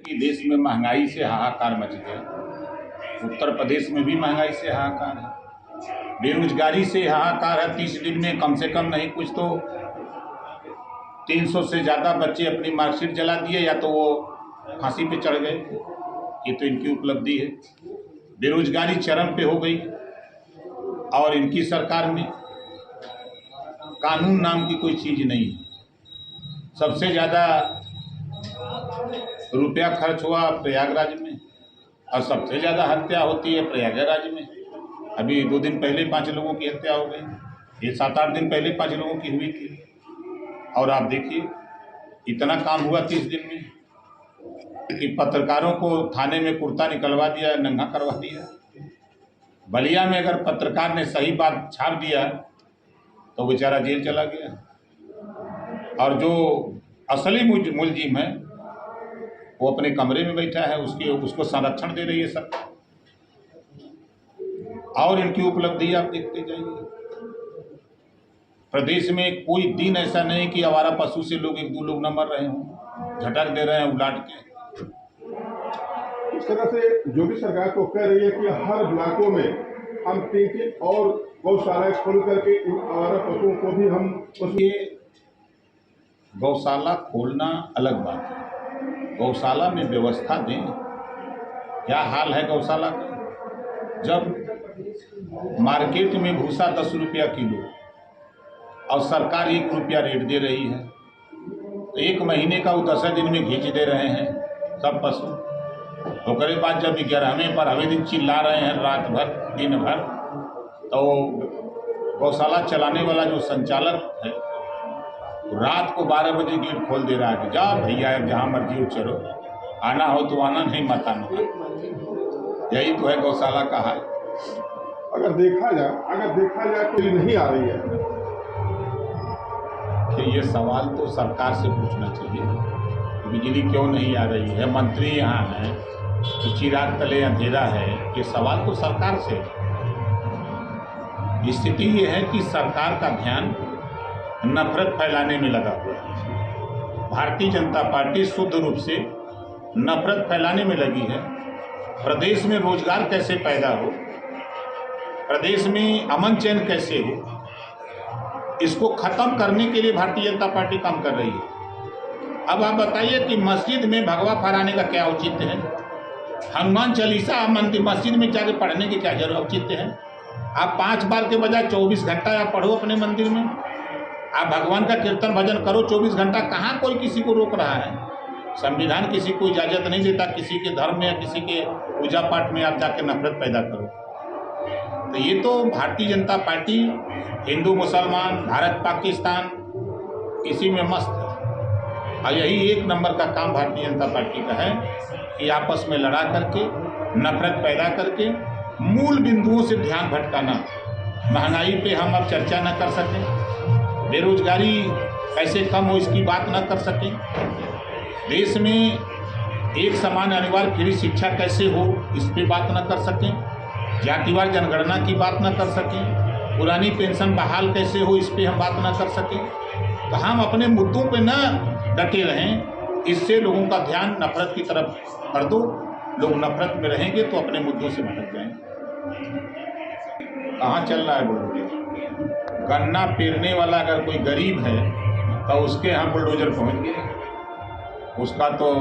कि देश में महंगाई से हाहाकार मच गया। उत्तर प्रदेश में भी महंगाई से हाहाकार है, बेरोजगारी से हाहाकार है। 30 दिन में कम से कम नहीं कुछ तो 300 से ज़्यादा बच्चे अपनी मार्कशीट जला दिए या तो वो फांसी पे चढ़ गए। ये तो इनकी उपलब्धि है। बेरोजगारी चरम पे हो गई और इनकी सरकार में कानून नाम की कोई चीज़ नहीं है। सबसे ज़्यादा रुपया खर्च हुआ प्रयागराज में और सबसे ज़्यादा हत्या होती है प्रयागराज में। अभी 2 दिन पहले 5 लोगों की हत्या हो गई। ये 7-8 दिन पहले 5 लोगों की हुई थी। और आप देखिए इतना काम हुआ 30 दिन में कि पत्रकारों को थाने में कुर्ता निकलवा दिया, नंगा करवा दिया। बलिया में अगर पत्रकार ने सही बात छाप दिया तो बेचारा जेल चला गया। और जो असली मुलजिम है वो अपने कमरे में बैठा है, उसको संरक्षण दे रही है सरकार। और इनकी उपलब्धि आप देखते जाइए। प्रदेश में कोई दिन ऐसा नहीं कि आवारा पशु से लोग 1-2 लोग न मर रहे हों, झटक दे रहे हैं उलाट के। इस तरह से जो भी सरकार को कह रही है कि हर ब्लॉकों में हम 3 और गौशालाएं खोल करके इन आवारा पशुओं को भी हम गौशाला खोलना अलग बात है, गौशाला में व्यवस्था दें। क्या हाल है गौशाला का। जब मार्केट में भूसा 10 रुपया किलो और सरकार 1 रुपया रेट दे रही है तो 1 महीने का वो 10 दिन में घींच दे रहे हैं सब पशु। उसके बाद जब 11वें पर हवे दिन चिल्ला रहे हैं रात भर दिन भर, तो गौशाला चलाने वाला जो संचालक है रात को 12 बजे गेट खोल दे रहा है कि जा भैया जहाँ मर्जी हो चलो, आना हो तो आना, नहीं मत आना। यही तो है गौशाला का हाल। अगर देखा जाए तो ये नहीं आ रही है कि ये सवाल तो सरकार से पूछना चाहिए। बिजली क्यों नहीं आ रही है, मंत्री यहाँ हैं तो चिराग तले अंधेरा है, ये सवाल तो सरकार से। स्थिति ये है कि सरकार का ध्यान नफरत फैलाने में लगा हुआ है। भारतीय जनता पार्टी शुद्ध रूप से नफरत फैलाने में लगी है। प्रदेश में रोजगार कैसे पैदा हो, प्रदेश में अमन चैन कैसे हो, इसको खत्म करने के लिए भारतीय जनता पार्टी काम कर रही है। अब आप बताइए कि मस्जिद में भगवा फहराने का क्या औचित्य है। हनुमान चालीसा मंदिर मस्जिद में जाके पढ़ने की क्या जरूरत औचित्य है। आप 5 बार के बजाय 24 घंटा आप पढ़ो अपने मंदिर में। आप भगवान का कीर्तन भजन करो 24 घंटा। कहाँ कोई किसी को रोक रहा है। संविधान किसी को इजाज़त नहीं देता किसी के धर्म में या किसी के पूजा पाठ में आप जाके नफरत पैदा करो। तो ये तो भारतीय जनता पार्टी हिंदू मुसलमान भारत पाकिस्तान इसी में मस्त है। और यही 1 नंबर का काम भारतीय जनता पार्टी का है कि आपस में लड़ा करके नफरत पैदा करके मूल बिंदुओं से ध्यान भटकाना। महंगाई पे हम अब चर्चा न कर सकें, बेरोजगारी कैसे कम हो इसकी बात न कर सकें, देश में एक समान अनिवार्य फ्री शिक्षा कैसे हो इस पे बात न कर सकें, जातिवार जनगणना की बात न कर सकें, पुरानी पेंशन बहाल कैसे हो इस पे हम बात न कर सकें। तो हम अपने मुद्दों पे न डटे रहें, इससे लोगों का ध्यान नफरत की तरफ कर दो। लोग नफरत में रहेंगे तो अपने मुद्दों से भटक जाएंगे। कहाँ चल रहा है बुलडोजर। गन्ना पेरने वाला अगर कोई गरीब है तो उसके यहाँ बुलडोजर पहुँच गया, उसका तो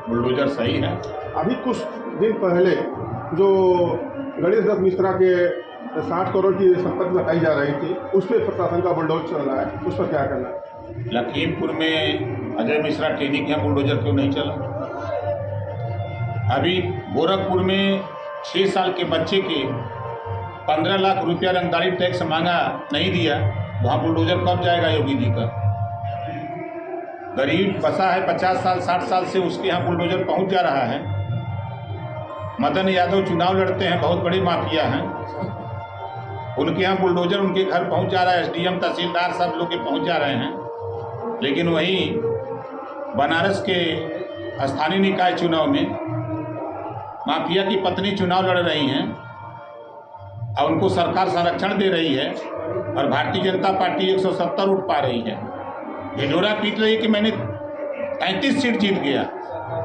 बुलडोजर सही है। अभी कुछ दिन पहले जो गणेश दत्त मिश्रा के 60 करोड़ की संपत्ति बताई जा रही थी उस पर प्रशासन का बुलडोजर चल रहा है, उस पर क्या करना है। लखीमपुर में अजय मिश्रा ट्रेनिंग है, बुलडोजर क्यों नहीं चला। अभी गोरखपुर में 6 साल के बच्चे के 15 लाख रुपया रंगदारी टैक्स मांगा, नहीं दिया, वहाँ बुलडोजर कब जाएगा योगी जी का। गरीब बसा है 50 साल 60 साल से, उसके यहाँ बुलडोजर पहुँच जा रहा है। मदन यादव चुनाव लड़ते हैं, बहुत बड़ी माफिया हैं, उनके यहाँ बुलडोजर उनके घर पहुँच जा रहा है। SDM तहसीलदार सब लोग के पहुँच जा रहे हैं। लेकिन वहीं बनारस के स्थानीय निकाय चुनाव में माफिया की पत्नी चुनाव लड़ रही हैं और उनको सरकार संरक्षण दे रही है और भारतीय जनता पार्टी 170 उठ पा रही है। ढिढोरा पीट रही है कि मैंने 33 सीट जीत गया।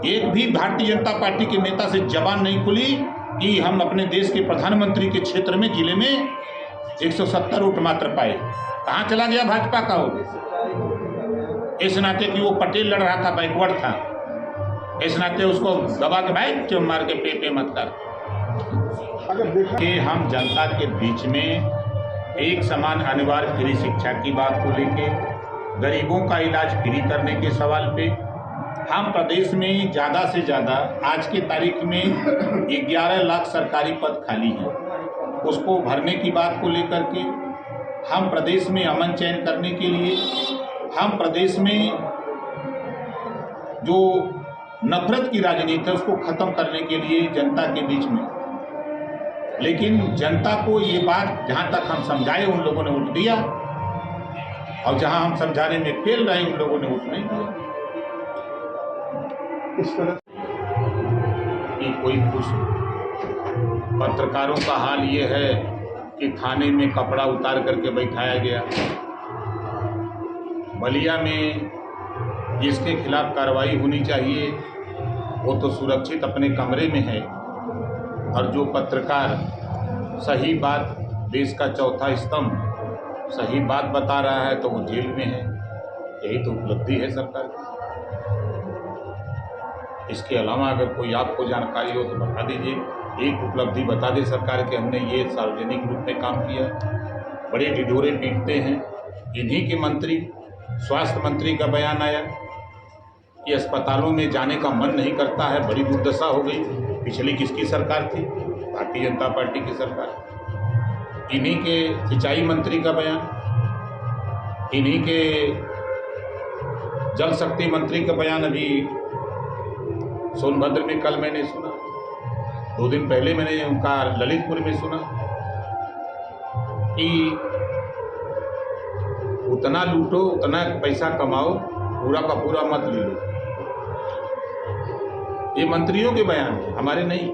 एक भी भारतीय जनता पार्टी के नेता से जबान नहीं खुली कि हम अपने देश के प्रधानमंत्री के क्षेत्र में, जिले में 170 वोट मात्र पाए। कहाँ चला गया भाजपा का वोट? इस नाते कि वो पटेल लड़ रहा था, बैकवर्ड था, इस नाते उसको दबा के भाई क्यों मार के पे मत कर। कि हम जनता के बीच में एक समान अनिवार्य फ्री शिक्षा की बात को लेके, गरीबों का इलाज फ्री करने के सवाल पे, हम प्रदेश में ज़्यादा से ज़्यादा आज की तारीख में 11 लाख सरकारी पद खाली हैं, उसको भरने की बात को लेकर के, हम प्रदेश में अमन चैन करने के लिए, हम प्रदेश में जो नफरत की राजनीति है उसको ख़त्म करने के लिए जनता के बीच में। लेकिन जनता को ये बात जहाँ तक हम समझाए उन लोगों ने वोट दिया, और जहाँ हम समझाने में फेल रहे उन लोगों ने वोट नहीं दिया। इस तरह कि कोई खुश, पत्रकारों का हाल ये है कि थाने में कपड़ा उतार करके बैठाया गया। बलिया में जिसके खिलाफ कार्रवाई होनी चाहिए वो तो सुरक्षित अपने कमरे में है, और जो पत्रकार सही बात, देश का चौथा स्तंभ सही बात बता रहा है तो वो जेल में है। यही तो उपलब्धि है सरकार की। इसके अलावा अगर कोई आपको जानकारी हो तो बता दीजिए, एक उपलब्धि बता दे सरकार के, हमने ये सार्वजनिक रूप में काम किया। बड़े ढिढोरे पीटते हैं। इन्हीं के मंत्री, स्वास्थ्य मंत्री का बयान आया कि अस्पतालों में जाने का मन नहीं करता है, बड़ी दुर्दशा हो गई। पिछली किसकी सरकार थी? भारतीय जनता पार्टी की सरकार। इन्हीं के सिंचाई मंत्री का बयान, इन्हीं के जल शक्ति मंत्री का बयान अभी सोनभद्र में कल मैंने सुना, 2 दिन पहले मैंने उनका ललितपुर में सुना कि उतना लूटो, उतना पैसा कमाओ, पूरा का पूरा मत ले लो। ये मंत्रियों के बयान है, हमारे नहीं।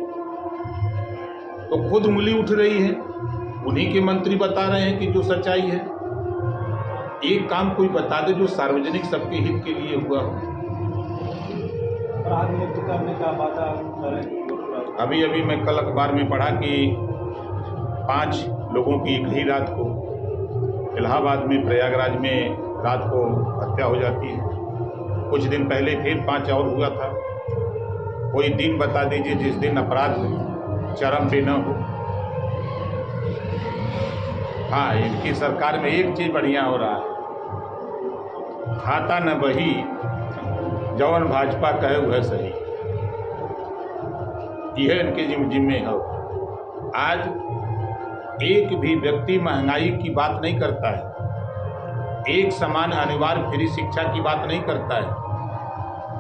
तो खुद उंगली उठ रही है, उन्हीं के मंत्री बता रहे हैं कि जो सच्चाई है। एक काम कोई बता दे जो सार्वजनिक सबके हित के लिए हुआ हो। अभी अभी मैं कल अखबार में पढ़ा कि 5 लोगों की एक ही रात को इलाहाबाद में, प्रयागराज में रात को हत्या हो जाती है। कुछ दिन पहले फिर 5 और हुआ था। कोई दिन बता दीजिए जिस दिन अपराध चरम पे न हो। हाँ, इनकी सरकार में एक चीज़ बढ़िया हो रहा है, खाता न बही जौन भाजपा कहे वह सही। यह इनके जिम्मे हो। आज एक भी व्यक्ति महंगाई की बात नहीं करता है, एक समान अनिवार्य फ्री शिक्षा की बात नहीं करता है,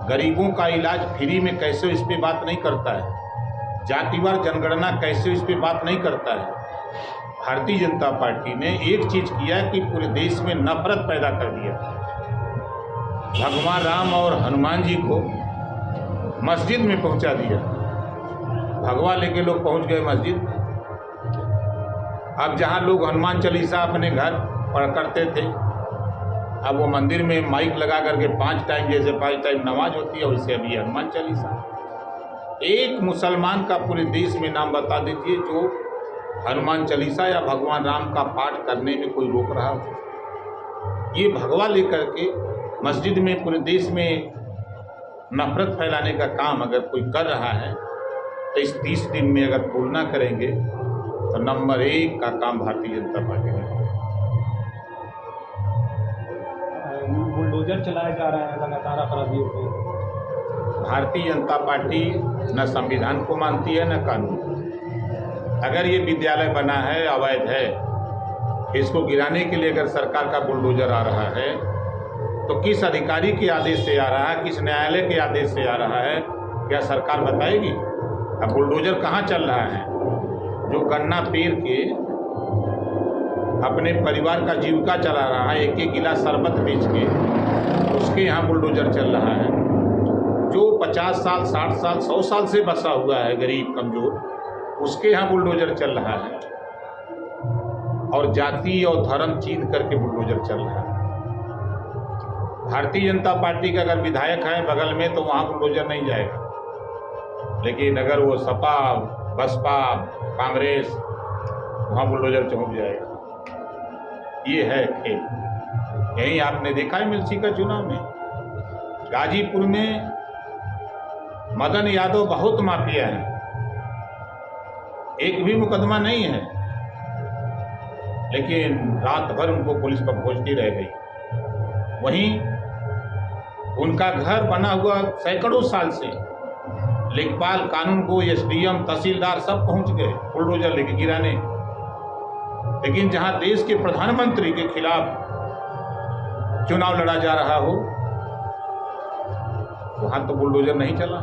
गरीबों का इलाज फ्री में कैसे इस पे बात नहीं करता है, जातिवार जनगणना कैसे इस पे बात नहीं करता है। भारतीय जनता पार्टी ने एक चीज़ किया कि पूरे देश में नफरत पैदा कर दिया। भगवान राम और हनुमान जी को मस्जिद में पहुंचा दिया। भगवा लेके लोग पहुंच गए मस्जिद में। अब जहां लोग हनुमान चालीसा अपने घर पढ़ करते थे, अब वो मंदिर में माइक लगा करके 5 टाइम, जैसे 5 टाइम नमाज होती है वैसे अभी हनुमान चालीसा। एक मुसलमान का पूरे देश में नाम बता दीजिए जो हनुमान चालीसा या भगवान राम का पाठ करने में कोई रोक रहा हो। ये भगवा लेकर के मस्जिद में पूरे देश में नफरत फैलाने का काम अगर कोई कर रहा है तो इस 30 दिन में अगर तुलना करेंगे तो नंबर 1 का काम भारतीय जनता पार्टी ने किया। बुलडोजर चलाया जा रहा है लगातार अपराधियों पे। भारतीय जनता पार्टी न संविधान को मानती है न कानून। अगर ये विद्यालय बना है, अवैध है, इसको गिराने के लिए अगर सरकार का बुलडोजर आ रहा है तो किस अधिकारी के आदेश से आ रहा है, किस न्यायालय के आदेश से आ रहा है, क्या सरकार बताएगी? अब बुलडोजर कहाँ चल रहा है? जो गन्ना पेर के अपने परिवार का जीविका चला रहा है, एक गिलास शरबत बेच के, उसके यहाँ बुलडोजर चल रहा है। जो 50 साल, 60 साल, 100 साल से बसा हुआ है गरीब कमजोर, उसके यहाँ बुलडोजर चल रहा है। और जाति और धर्म चीन करके बुलडोजर चल रहा है। भारतीय जनता पार्टी का अगर विधायक है बगल में तो वहाँ बुलडोजर नहीं जाएगा, लेकिन अगर वो सपा, बसपा, कांग्रेस, वहाँ बुलडोजर पहुँच जाएगा। ये है खेल। यही आपने देखा है मिर्ची का चुनाव में, गाजीपुर में मदन यादव बहुत माफिया है, एक भी मुकदमा नहीं है, लेकिन रात भर उनको पुलिस पर खोजती रह गई। वहीं उनका घर बना हुआ सैकड़ों साल से, लेखपाल, कानून को, एसडीएम, तहसीलदार सब पहुंच गए बुलडोजर लेके गिराने, लेकिन जहां देश के प्रधानमंत्री के खिलाफ चुनाव लड़ा जा रहा हो वहां तो बुलडोजर नहीं चला।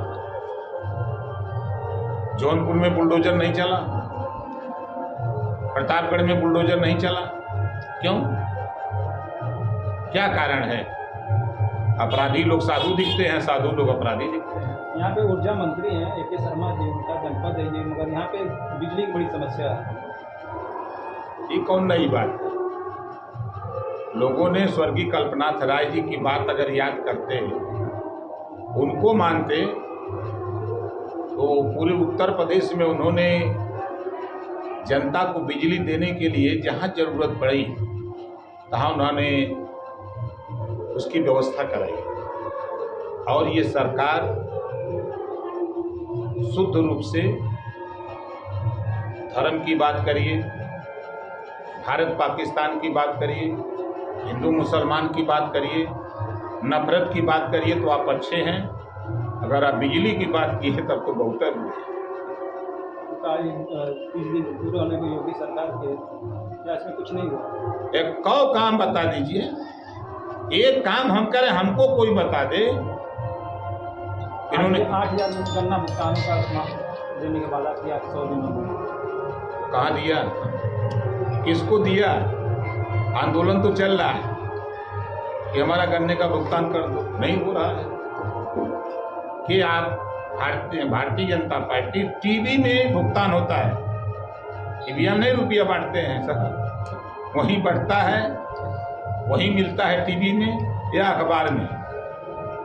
जौनपुर में बुलडोजर नहीं चला, प्रतापगढ़ में बुलडोजर नहीं चला, क्यों? क्या कारण है? अपराधी लोग साधु दिखते हैं, साधु लोग अपराधी दिखते हैं। यहाँ पे ऊर्जा मंत्री हैं AK शर्मा जी, उनका जनपद है ये, मगर यहाँ पे बिजली की बड़ी समस्या है। ये कौन नई बात है? लोगों ने स्वर्गीय कल्पनाथ राय जी की बात अगर याद करते, उनको मानते, तो पूरे उत्तर प्रदेश में उन्होंने जनता को बिजली देने के लिए जहां जरूरत पड़ी तहां उन्होंने उसकी व्यवस्था कराई। और ये सरकार शुद्ध रूप से धर्म की बात करिए, भारत पाकिस्तान की बात करिए, हिंदू मुसलमान की बात करिए, नफरत की बात करिए तो आप अच्छे हैं, अगर आप बिजली की बात की है तब तो बहुत है। 30 दिन पूरे होने को योगी सरकार के, क्या इसमें कुछ नहीं हुआ? एक काम बता दीजिए, एक काम हम करें, हमको कोई बता दे। इन्होंने 8,000 गन्ना भुगतानों का देने के वादा किया 100 दिनों में। कहाँ दिया? किसको दिया? आंदोलन तो चल रहा है कि हमारा गन्ने का भुगतान कर दो, नहीं हो रहा है। कि आप भारतीय जनता पार्टी टीवी में भुगतान होता है, ईवीएम नहीं रुपया बांटते हैं सर, वहीं बढ़ता है, वहीं मिलता है टीवी में या अखबार में।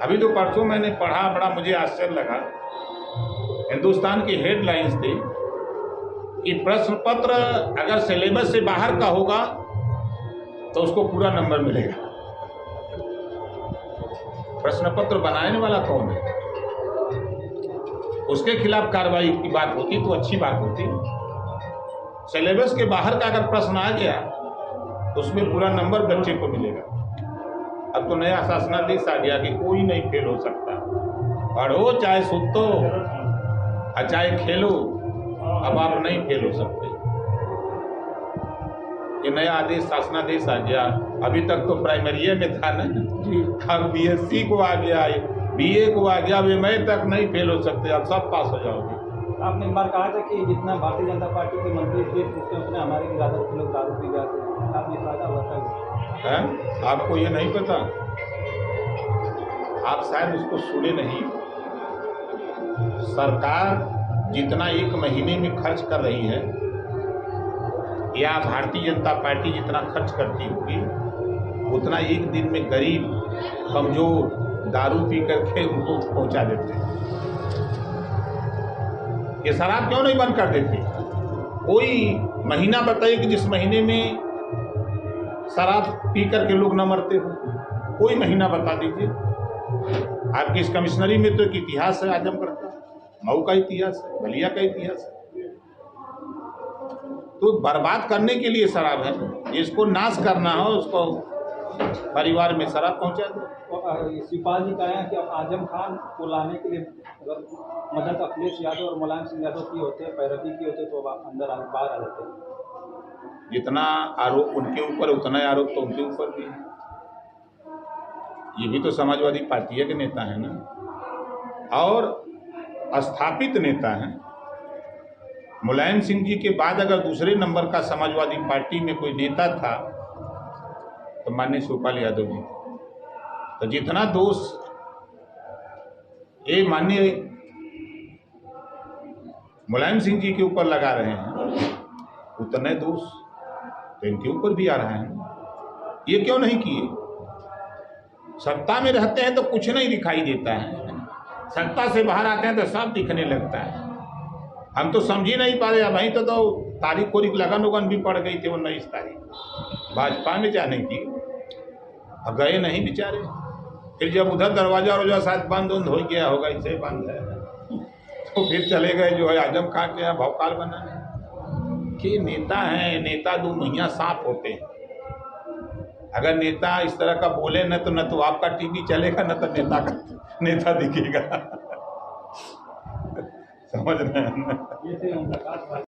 अभी तो परसों मैंने पढ़ा, बड़ा मुझे आश्चर्य लगा, हिंदुस्तान की हेडलाइंस थी कि प्रश्न पत्र अगर सिलेबस से बाहर का होगा तो उसको पूरा नंबर मिलेगा। प्रश्न पत्र बनाने वाला कौन है? उसके खिलाफ कार्रवाई की बात होती तो अच्छी बात होती। सिलेबस के बाहर का अगर प्रश्न आ गया तो उसमें पूरा नंबर बच्चे को मिलेगा। अब तो नया शासनादेश आ गया कि कोई नहीं फेल हो सकता, पढ़ो चाहे सुतो और चाहे खेलो, अब आप नहीं फेल हो सकते। ये नया आदेश, शासनादेश आ गया। अभी तक तो प्राइमरी में था ना, अब BSc को आ गया, BA को आ गया, अब MA तक नहीं फेल हो सकते, आप सब पास हो जाओगे। आपने एक बार कहा था कि जितना भारतीय जनता पार्टी के मंत्री देश पूछते हैं उतने हमारे भी ज़्यादा लोग दारू पी जाते हैं, आपने फायदा हुआ था है? आपको ये नहीं पता? आप शायद उसको सुने नहीं। सरकार जितना एक महीने में खर्च कर रही है या भारतीय जनता पार्टी जितना खर्च करती होगी, उतना एक दिन में गरीब, कमजोर, दारू पी करके उनको पहुंचा देते हैं। ये शराब क्यों नहीं बंद कर देते? कोई महीना बताइए कि जिस महीने में शराब पी करके लोग न मरते हो, कोई महीना बता दीजिए। आपकी इस कमिश्नरी में तो एक इतिहास है आजमगढ़ का, मऊ का इतिहास है, बलिया का इतिहास है। तो बर्बाद करने के लिए शराब है, जिसको नाश करना हो उसको परिवार में शराब पहुंचा दो। शिवपाल जी कहें कि आजम खान को लाने के लिए अगर मदद अखिलेश यादव और मुलायम सिंह यादव की होते, पैरवी की होते तो अंदर बाहर आ जाते। जितना आरोप उनके ऊपर उतना आरोप तो उनके ऊपर भी है। ये भी तो समाजवादी पार्टी के नेता हैं ना, और स्थापित नेता हैं। मुलायम सिंह जी के बाद अगर दूसरे नंबर का समाजवादी पार्टी में कोई नेता था तो माननीय शिवपाल यादव जी। तो जितना दोष ये माननीय मुलायम सिंह जी के ऊपर लगा रहे हैं, उतने दोष तो इनके ऊपर भी आ रहे हैं। ये क्यों नहीं किए? सत्ता में रहते हैं तो कुछ नहीं दिखाई देता है, सत्ता से बाहर आते हैं तो सब दिखने लगता है। हम तो समझ ही नहीं पा रहे। वहीं तो तारीख कोरिक लगन उगन भी पड़ गई थी 19 तारीख भाजपा में जाने की, और गए नहीं बेचारे। फिर जब उधर दरवाजा रोजा शायद बंद हो गया होगा, इससे बंद है, तो फिर चले गए जो है आजम खां के यहाँ भौकाल बनाने। कि नेता हैं, नेता दो मुहैया सांप होते हैं। अगर नेता इस तरह का बोले न तो आपका टीवी चलेगा, न तो नेता दिखेगा। समझ रहे हैं?